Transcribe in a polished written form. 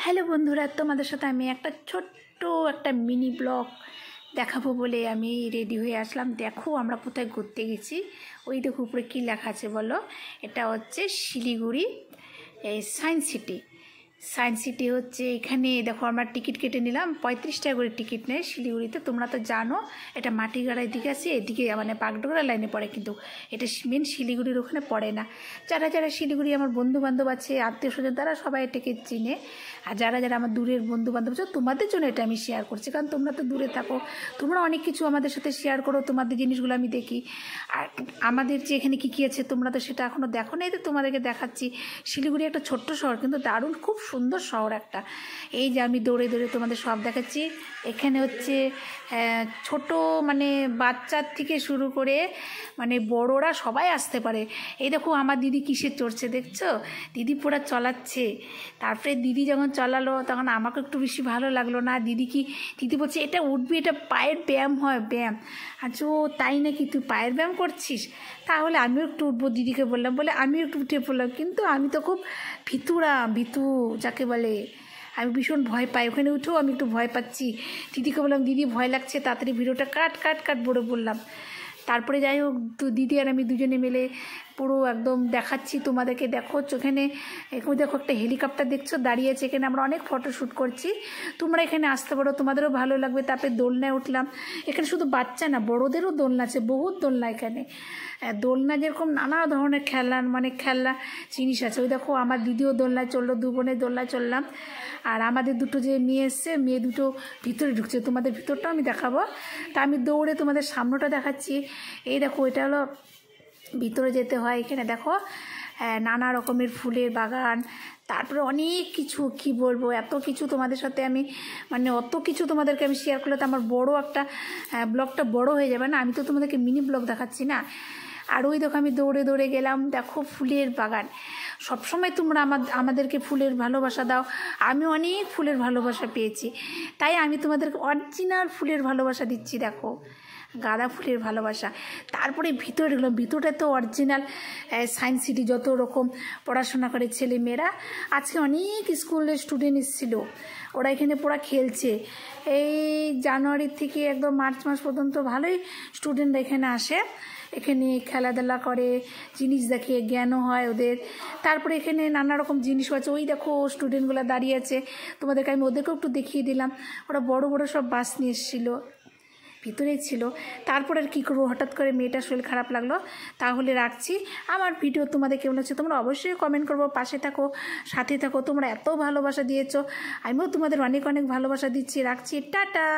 Hello বন্ধুরা, তোমাদের সাথে আমি একটা ছোট্ট একটা মিনি ব্লগ দেখাবো বলে আমি রেডি হয়ে আসলাম। দেখো আমরা কোথায় ঘুরতে গেছি। ওই দেখো উপরে কী লেখা আছে বলো। এটা হচ্ছে Siliguri science city. Science city হচ্ছে এখানে দেখো আমরা টিকিট কেটে নিলাম, 35 টাকা করে টিকিট নেয় শিলিগুড়িতে। তোমরা তো জানো এটা মাটিগাড়ার দিকে আছে, এদিকে মানে বাগডোগরা লাইনে পড়ে, কিন্তু এটা মেন শিলিগুড়ির ওখানে পড়ে না। যারা যারা শিলিগুড়ি আমার বন্ধুবান্ধব আছে, আত্মীয় স্বজন, তারা সবাই এটাকে চিনে। আর যারা যারা আমার দূরের বন্ধুবান্ধব আছে, তোমাদের জন্য এটা আমি শেয়ার করছি, কারণ তোমরা তো দূরে থাকো, তোমরা অনেক কিছু আমাদের সাথে শেয়ার করো, তোমাদের জিনিসগুলো আমি দেখি। আর আমাদের যে এখানে কী কী আছে তোমরা তো সেটা এখনও দেখো না, এই তো তোমাদেরকে দেখাচ্ছি। শিলিগুড়ি একটা ছোট্ট শহর, কিন্তু দারুণ খুব সুন্দর শহর একটা। এই যে আমি দৌড়ে দৌড়ে তোমাদের সব দেখাচ্ছি। এখানে হচ্ছে ছোট মানে বাচ্চার থেকে শুরু করে মানে বড়রা সবাই আসতে পারে। এই দেখো আমার দিদি কিসে চড়ছে দেখছো, দিদি পুরো চলাচ্ছে। তারপরে দিদি যখন চলালো তখন আমাকে একটু বেশি ভালো লাগলো না। দিদি বলছে এটা উঠবি, এটা পায়ের ব্যায়াম হয়, ব্যায়াম। আচ্ছা ও তাই নাকি, তুই পায়ের ব্যায়াম করছিস, তাহলে আমিও একটু উঠবো। দিদিকে বললাম, বলে আমিও একটু উঠে পড়লাম। কিন্তু আমি তো খুব ভীতু যাকে বলে, আমি ভীষণ ভয় পাই। ওখানে উঠেও আমি একটু ভয় পাচ্ছি। দিদিকে বললাম, দিদি ভয় লাগছে, তাড়াতাড়ি ভিডিওটা কাট বলে বললাম। তারপরে যাই হোক, দিদি আর আমি দুজনে মিলে পুরো একদম দেখাচ্ছি তোমাদেরকে। দেখো ওখানে দেখো একটা হেলিকপ্টার দেখছো দাঁড়িয়ে আছে, এখানে আমরা অনেক ফটোশ্যুট করছি। তোমরা এখানে আসতে পারো, তোমাদেরও ভালো লাগবে। তারপরে দোলনায় উঠলাম। এখানে শুধু বাচ্চা না, বড়োদেরও দোলনা আছে, বহুত দোলনা এখানে। দোলনা যেরকম নানা ধরনের খেলনা জিনিস আছে। ওই দেখো আমার দিদিও দোলনায় চললো, দু বোনের দোলনায় চললাম। আর আমাদের দুটো যে মেয়ে এসছে, মেয়ে দুটো ভিতরে ঢুকছে, তোমাদের ভিতরটাও আমি দেখাবো। তা আমি দৌড়ে তোমাদের সামনেটা দেখাচ্ছি। এই দেখো এটা হলো ভিতরে যেতে হয়। এখানে দেখো নানা রকমের ফুলের বাগান, তারপরে অনেক কিছু, কি বলবো, এত কিছু তোমাদের সাথে আমি মানে অত কিছু তোমাদেরকে আমি শেয়ার করলে তো আমার বড় একটা ব্লগটা বড় হয়ে যাবে না। আমি তো তোমাদেরকে মিনি ব্লগ দেখাচ্ছি না। আর ওই দেখো আমি দৌড়ে দৌড়ে গেলাম। দেখো ফুলের বাগান, সবসময় তোমরা আমাদেরকে ফুলের ভালোবাসা দাও, আমি অনেক ফুলের ভালোবাসা পেয়েছি, তাই আমি তোমাদেরকে অরিজিনাল ফুলের ভালোবাসা দিচ্ছি। দেখো গাঁদা ফুলের ভালোবাসা। তারপরে ভিতরে ঢুকলাম, ভিতরটা তো অরিজিনাল সায়েন্স সিটি, যত রকম পড়াশোনা করে ছেলে মেয়েরা। আজকে অনেক স্কুলের স্টুডেন্ট এসেছিলো, ওরা এখানে পুরো খেলছে। এই জানুয়ারি থেকে একদম মার্চ মাস পর্যন্ত ভালোই স্টুডেন্টরা এখানে আসে, এখানে খেলাধুলা করে, জিনিস দেখে জ্ঞানও হয় ওদের। তারপরে এখানে নানা রকম জিনিস আছে। ওই দেখো স্টুডেন্টগুলো দাঁড়িয়ে আছে, তোমাদেরকে আমি ওদেরকেও একটু দেখিয়ে দিলাম। ওরা বড় বড় সব বাস নিয়ে এসেছিলো, ভিতরেই ছিল। তারপর আর কী করবো, হঠাৎ করে মেয়েটার শরীর খারাপ লাগলো। তাহলে রাখছি। আমার ভিডিও তোমাদের কেমন হচ্ছে তোমরা অবশ্যই কমেন্ট করবো, পাশে থাকো, সাথে থাকো। তোমরা এত ভালোবাসা দিয়েছো, আমিও তোমাদের অনেক অনেক ভালোবাসা দিচ্ছি। রাখছি, টাটা।